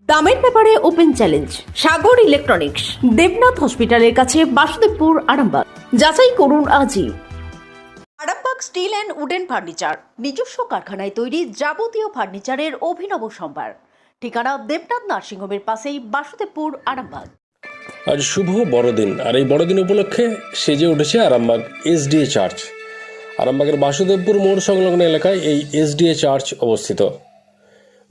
দামের ব্যাপারে open challenge সাগর electronics, Debnath হসপিটালের কাছে, বাসুদেবপুর, আরামবাগ। যাচাই করুন আজই। Arambagh steel and wooden furniture, নিজস্ব কারখানায় তৈরি যাবতীয় ফার্নিচারের অভিনব সম্ভার। ঠিকানা দেবনাথ নার্সিংহোমের পাশেই, বাসুদেবপুর, আরামবাগ। আজ শুভ বড়দিন, আর এই বড়দিন উপলক্ষে সেজে উঠেছে আরামবাগ এসডিএ চার্চ। আরামবাগের বাসুদেবপুর মোড় সংলগ্ন এলাকায় এই এসডিএ চার্চ অবস্থিত।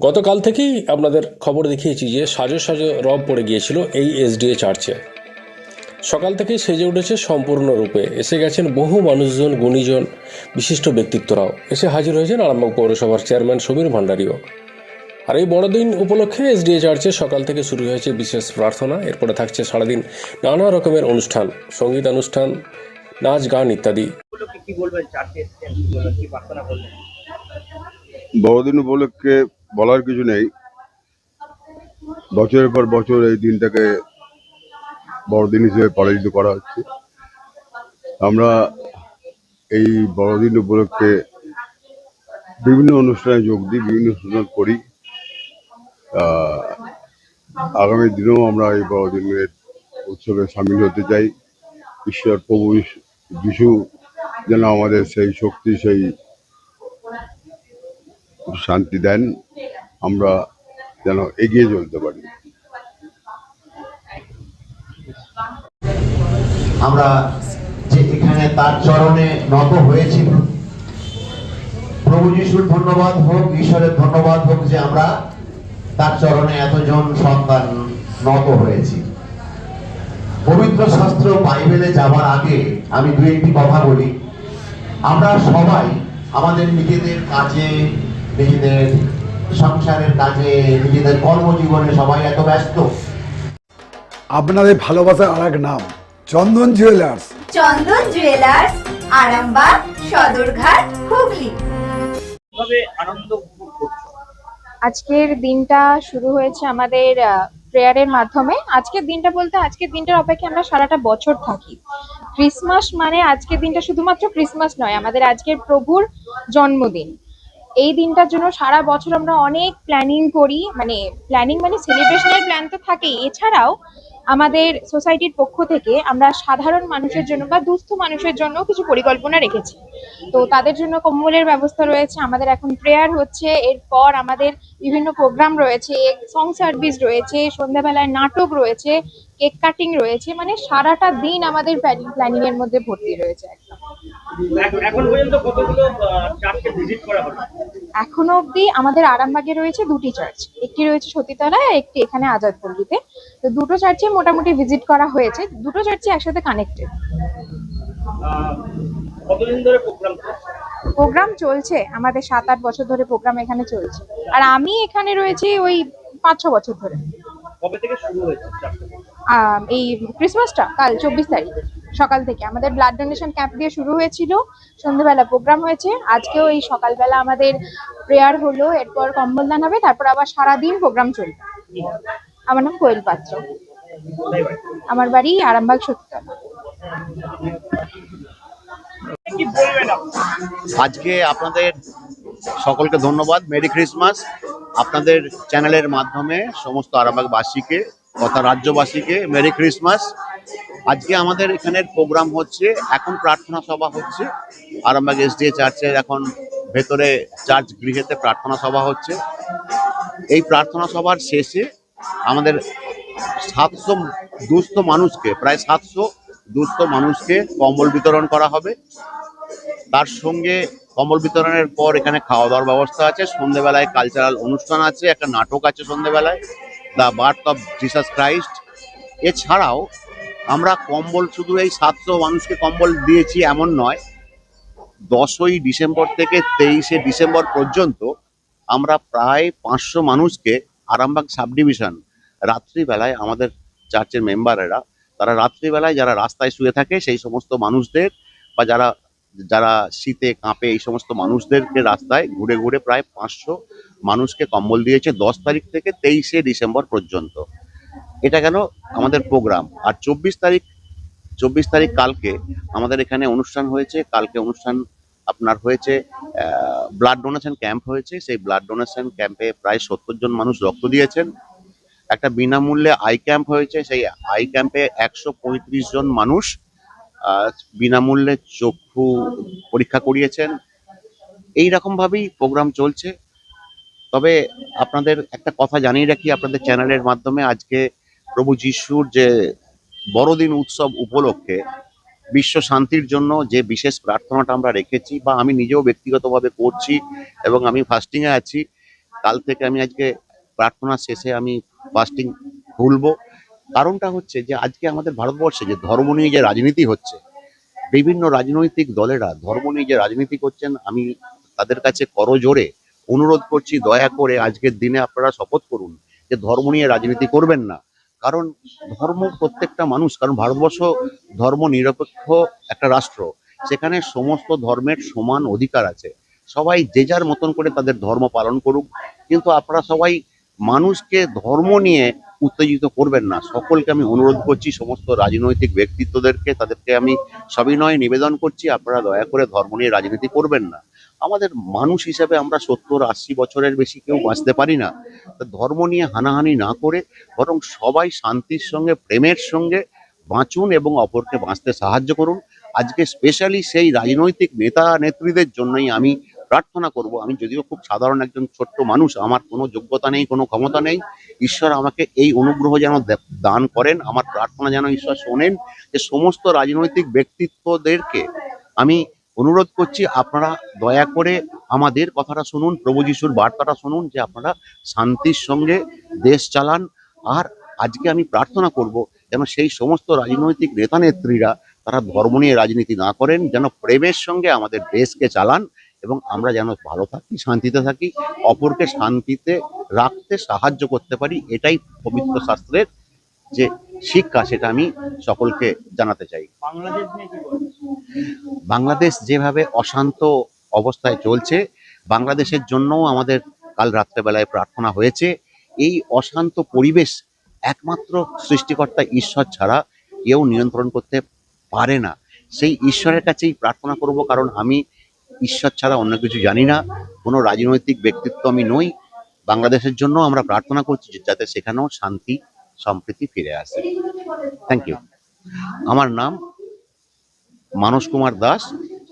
গতকাল থেকেই আপনাদের খবর দেখিয়েছি যে সাজো সাজো রব পড়ে গিয়েছিল এই এসডিএ চার্চে। সকাল থেকেই সেজে উঠেছে সম্পূর্ণরূপে। এসে গেছেন বহু মানুষজন, গুণীজন, বিশিষ্ট ব্যক্তিত্বরাও এসে হাজির হয়েছেন আরামবাগ পৌরসভার চেয়ারম্যান সমীর ভান্ডারীও। আর এই বড়দিন উপলক্ষে এসডিএ চার্চে সকাল থেকে শুরু হয়েছে বিশেষ প্রার্থনা। এরপরে থাকছে সারাদিন নানা রকমের অনুষ্ঠান, সঙ্গীত অনুষ্ঠান, নাচ গান ইত্যাদি। বড়দিন উপলক্ষে বলার কিছু নেই। বছরের পর বছর এই দিনটাকে বড়দিন হিসেবে পালিত করা হচ্ছে। আমরা এই বড়দিন উপলক্ষে বিভিন্ন অনুষ্ঠানে যোগ দিই, বিভিন্ন অনুষ্ঠান করি। আগামী দিনেও আমরা এই বড়দিনের উৎসবে সামিল হতে চাই। ঈশ্বর প্রভু যিশু যেন আমাদের সেই শক্তি, সেই শান্তি দেন, আমরা যেন এগিয়ে চলতে পারি। আমরা যে এখানে তার চরণে নত হয়েছি, প্রভু যিশুর ধন্যবাদ হোক, ঈশ্বরের ধন্যবাদ হোক যে আমরা তার চরণে এতজন সন্তান নত হয়েছি। পবিত্র শাস্ত্র বাইবেলে যাবার আগে আমি দু একটি কথা বলি। আমরা সবাই আমাদের নিজেদের কাজে, নিজেদের সংসারের কাজে, নিজেদের কর্মজীবনে সবাই এত ব্যস্ত। আপনাদের ভালোবাসার আর এক নাম চন্দন জুয়েলার্স। চন্দন জুয়েলার্স, আরামবাগ, সদরঘাট, হুগলি। আজকের দিনটা শুরু হয়েছে আমাদের প্রেয়ারের মাধ্যমে। আজকের দিনটা বলতে আজকের দিনটার অপেক্ষা আমরা সারাটা বছর থাকি। ক্রিসমাস মানে আজকের দিনটা শুধুমাত্র ক্রিসমাস নয়, আমাদের আজকের প্রভুর জন্মদিন। এই দিনটার জন্য সারা বছর আমরা অনেক প্ল্যানিং করি, মানে সেলিব্রেশনের প্ল্যান তো থাকেই, এছাড়াও আমাদের সোসাইটির পক্ষ থেকে আমরা সাধারণ মানুষের জন্য বা দুস্থ মানুষের জন্য কিছু পরিকল্পনা রেখেছি। তো তাদের জন্য কম্বলের ব্যবস্থা রয়েছে, আমাদের এখন প্রেয়ার হচ্ছে, এরপর আমাদের বিভিন্ন প্রোগ্রাম রয়েছে, সং সার্ভিস রয়েছে, সন্ধ্যাবেলায় নাটক রয়েছে, কেক কাটিং রয়েছে, মানে সারাটা দিন আমাদের প্ল্যানিং এর মধ্যে ভর্তি রয়েছে। এখন পর্যন্ত কতগুলো চার্চকে ভিজিট করা হলো? এখনো অবধি আমাদের আরামবাগে রয়েছে দুটি চার্চ, একটি রয়েছে সতীতলায়, একটি এখানে আজাদপল্লিতে। তো দুটো চার্চে মোটামুটি ভিজিট করা হয়েছে, দুটো চার্চে একসাথে কানেক্টেড। কতদিন ধরে প্রোগ্রাম চলছে আমাদের 7-8 বছর ধরে প্রোগ্রাম এখানে চলছে, আর আমি এখানে রয়েছি ওই 5-6 বছর ধরে। কবে থেকে শুরু হয়েছে? এই ক্রিসমাসটা কাল 24 তারিখ সকাল থেকে আমাদের ব্লাড ডোনেশন ক্যাম্প দিয়ে শুরু হয়েছিল, সন্ধ্যেবেলা প্রোগ্রাম হয়েছে, আজকেও এই সকালবেলা আমাদের প্রেয়ার হলো, এরপর কম্বল দান হবে, তারপর আবার সারাদিন প্রোগ্রাম চলবে। আমার নাম কোয়েল পাত্র, আমার বাড়ি আরামবাগ সতীতলা। আজকে আপনাদের সকলকে ধন্যবাদ, মেরি ক্রিসমাস। আপনাদের চ্যানেলের মাধ্যমে সমস্ত আরামবাগবাসীকে তথা রাজ্যবাসীকে মেরি ক্রিসমাস। আজকে আমাদের এখানের প্রোগ্রাম হচ্ছে, এখন প্রার্থনা সভা হচ্ছে আরামবাগ এসডিএ চার্চের, এখন ভেতরে চার্চ গৃহেতে প্রার্থনা সভা হচ্ছে। এই প্রার্থনা সভার শেষে আমাদের 700 দুস্থ মানুষকে, প্রায় 700 দুস্থ মানুষকে কম্বল বিতরণ করা হবে। তার সঙ্গে কম্বল বিতরণের পর এখানে খাওয়া দাওয়ার ব্যবস্থা আছে, সন্ধ্যেবেলায় কালচারাল অনুষ্ঠান আছে, একটা নাটক আছে সন্ধ্যেবেলায়, the birth of Jesus Christ. এছাড়াও আমরা কম্বল শুধু এই 700 মানুষকে কম্বল দিয়েছি এমন নয়, 10ই ডিসেম্বর থেকে 23শে ডিসেম্বর পর্যন্ত আমরা প্রায় 500 মানুষকে আরামবাগ সাব ডিভিশন রাত্রিবেলায়, আমাদের চার্চের মেম্বারেরা তারা রাত্রিবেলায় যারা রাস্তায় শুয়ে থাকে সেই সমস্ত মানুষদের, বা যারা শীতে কাঁপে এই সমস্ত মানুষদেরকে রাস্তায় ঘুরে ঘুরে প্রায় 500 মানুষকে কম্বল দিয়েছে 10 তারিখ থেকে 23শে ডিসেম্বর পর্যন্ত। এটা গেল আমাদের প্রোগ্রাম। আর 24 তারিখ কালকে আমাদের এখানে অনুষ্ঠান হয়েছে। কালকে অনুষ্ঠান আপনার হয়েছে ব্লাড ডোনেশন ক্যাম্প হয়েছে। সেই ব্লাড ডোনেশন ক্যাম্পে প্রায় 70 জন মানুষ রক্ত দিয়েছেন। একটা বিনামূল্যে আই ক্যাম্প হয়েছে। সেই আই ক্যাম্পে 135 জন মানুষ বিনামূল্যে চক্ষু পরীক্ষা করিয়েছেন। এই রকম ভাবেই প্রোগ্রাম চলছে। তবে আপনাদের একটা কথা জানিয়ে রাখি আপনাদের চ্যানেলের মাধ্যমে, আজকে প্রভু যিশুর যে বড়দিন উৎসব উপলক্ষে বিশ্ব শান্তির জন্য যে বিশেষ প্রার্থনাটা আমরা রেখেছি, বা আমি নিজেও ব্যক্তিগতভাবে করছি এবং আমি ফাস্টিংয়ে আছি। কাল থেকে আমি আজকে প্রার্থনা শেষে আমি ফাস্টিং খুলবো। কারণটা হচ্ছে যে আজকে আমাদের ভারতবর্ষে যে ধর্ম নিয়ে যে রাজনীতি হচ্ছে, বিভিন্ন রাজনৈতিক দলেরা ধর্ম নিয়ে যে রাজনীতি করছেন, আমি তাদের কাছে করজোড়ে অনুরোধ করছি, দয়া করে আজকের দিনে আপনারা শপথ করুন যে ধর্ম নিয়ে রাজনীতি করবেন না। কারণ ধর্ম প্রত্যেকটা মানুষ, কারণ ভারতবর্ষ ধর্ম নিরপেক্ষ একটা রাষ্ট্র, সেখানে সমস্ত ধর্মের সমান অধিকার আছে। সবাই যে যার মতন করে তাদের ধর্ম পালন করুক, কিন্তু আপনারা সবাই মানুষকে ধর্ম নিয়ে উত্তেজিত করবেন না। সকলকে আমি অনুরোধ করছি, সমস্ত রাজনৈতিক ব্যক্তিত্বদেরকে, তাদেরকে আমি সবিনয়ে নিবেদন করছি, আপনারা দয়া করে ধর্ম নিয়ে রাজনীতি করবেন না। আমাদের মানুষ হিসেবে আমরা 70-80 বছরের বেশি কেউ বাঁচতে পারি না। ধর্ম নিয়ে হানাহানি না করে বরং সবাই শান্তির সঙ্গে, প্রেমের সঙ্গে বাঁচুন এবং অপরকে বাঁচতে সাহায্য করুন। আজকে স্পেশালি সেই রাজনৈতিক নেতা নেত্রীদের জন্যই আমি প্রার্থনা করব। আমি যদিও খুব সাধারণ একজন ছোট্ট মানুষ, আমার কোনো যোগ্যতা নেই, কোনো ক্ষমতা নেই, ঈশ্বর আমাকে এই অনুগ্রহ যেন দান করেন, আমার প্রার্থনা যেন ঈশ্বর শোনেন। যে সমস্ত রাজনৈতিক ব্যক্তিত্বদেরকে আমি অনুরোধ করছি, আপনারা দয়া করে আমাদের কথাটা শুনুন, প্রভু যিশুর বার্তাটা শুনুন, যে আপনারা শান্তির সঙ্গে দেশ চালান। আর আজকে আমি প্রার্থনা করব যেন সেই সমস্ত রাজনৈতিক নেতা নেত্রীরা তারা ধর্ম নিয়ে রাজনীতি না করেন, যেন প্রেমের সঙ্গে আমাদের দেশকে চালান এবং আমরা যেন ভালো থাকি, শান্তিতে থাকি, অপরকে শান্তিতে রাখতে সাহায্য করতে পারি। এটাই পবিত্র শাস্ত্রের যে শিক্ষা, সেটা আমি সকলকে জানাতে চাই। বাংলাদেশ নিয়ে কি বলবেন? বাংলাদেশ যেভাবে অশান্ত অবস্থায় চলছে, বাংলাদেশের জন্যও আমাদের কাল রাত্রেবেলায় প্রার্থনা হয়েছে। এই অশান্ত পরিবেশ একমাত্র সৃষ্টিকর্তা ঈশ্বর ছাড়া কেউ নিয়ন্ত্রণ করতে পারে না। সেই ঈশ্বরের কাছেই প্রার্থনা করব, কারণ আমি ঈশ্বর ছাড়া অন্য কিছু জানি না, কোনো রাজনৈতিক ব্যক্তিত্ব আমি নই। বাংলাদেশের জন্য আমরা প্রার্থনা করছি যাতে সেখানেও শান্তি সম্প্রীতি ফিরে আসে। Thank you. আমার নাম Manas Kumar Das,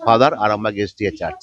father, Arambagh SDA church.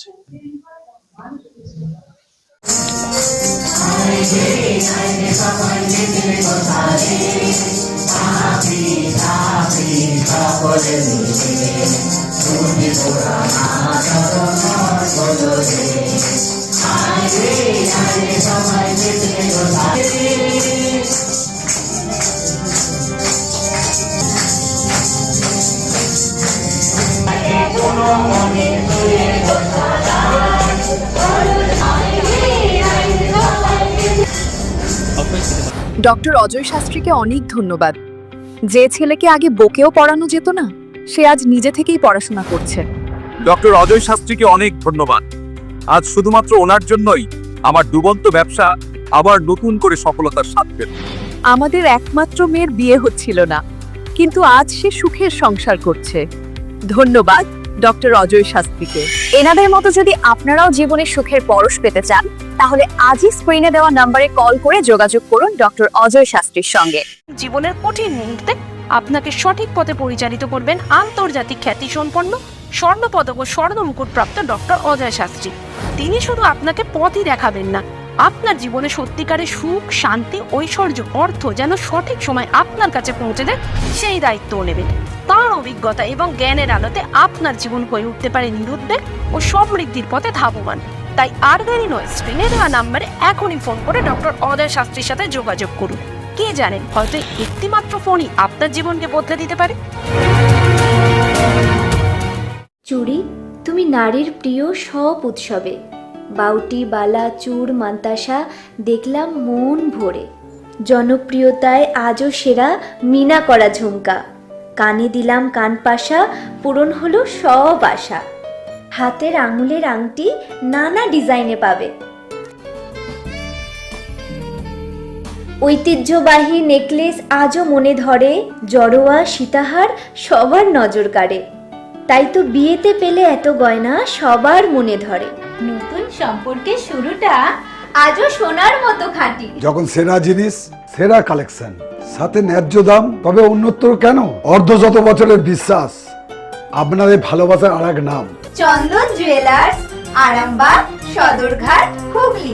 Doctor Ajay শাস্ত্রীকে অনেক ধন্যবাদ। যে ছেলেকে আগে বকেও পড়ানো যেত না, সে আজ নিজে থেকেই পড়াশোনা করছে। ডক্টর অজয় শাস্ত্রীকে অনেক ধন্যবাদ। আজ শুধুমাত্র ওনার জন্যই আমার ডুবন্ত ব্যবসা আবার নতুন করে সফলতার স্বাদ পেল। আমাদের একমাত্র মেয়ের বিয়ে হচ্ছিল না, কিন্তু আজ সে সুখের সংসার করছে। ধন্যবাদ ডক্টর অজয় শাস্ত্রীকে। এনাদের মতো যদি আপনারাও জীবনে সুখের পরশ পেতে চান, তাহলে আজই স্ক্রিনে দেওয়া নম্বরে কল করে যোগাযোগ করুন ডক্টর অজয় শাস্ত্রীর সঙ্গে। জীবনের কঠিন মুহূর্তে আপনাকে সঠিক পথে পরিচালিত করবেন আন্তর্জাতিক খ্যাতিসম্পন্ন স্বর্ণপদক ও স্বর্ণ মুকুট প্রাপ্ত ডক্টর অজয় শাস্ত্রী। তিনি শুধু আপনাকে পথই দেখাবেন না, আপনার জীবনে সত্যিকারের সুখ, শান্তি, ঐশ্বর্য, অর্থ যেন সঠিক সময় আপনার কাছে পৌঁছে দেয়, সেই দায়িত্বও নেবেন। তার অভিজ্ঞতা এবং জ্ঞানের আলোতে আপনার জীবন হয়ে উঠতে পারে নিরুদ্বেগ ও সমৃদ্ধির পথে ধাবমান। তাই আর দেরি নয়, স্ক্রিনে দেওয়া নাম্বারে এখনই ফোন করে ডক্টর অজয় শাস্ত্রীর সাথে যোগাযোগ করুন। কে জানেন, হয়তো একটিমাত্র ফোনই আপনার জীবনকে বদলে দিতে পারে। চুড়ি, তুমি নারীর প্রিয় সব উৎসবে। বাউটি, বালা, চূড়, মান্তাসা দেখলাম মন ভরে। জনপ্রিয়তায় আজও সেরা মিনা করা ঝুমকা। কানে দিলাম কানপাশা, পূরণ হলো সব আশা। হাতের আঙুলের আংটি নানা ডিজাইনে পাবে। ঐতিহ্যবাহী নেকলেস আজও মনে ধরে। জড়োয়া, সীতাহার সবার নজর কাড়ে। তাই তো বিয়েতে পেলে এত গয়না সবার মনে ধরে। নতুন সম্পর্কের শুরুটা আজও সোনার মতো খাঁটি। যখন সেরা জিনিস সেরা কালেকশন, সাথে ন্যায্য দাম, তবে উন্নতর কেন? অর্ধশত বছরের বিশ্বাস, আপনাদের ভালোবাসার আর এক নাম। চন্দন জুয়েলার্স, আরামবাগ, সদরঘাট, হুগলি।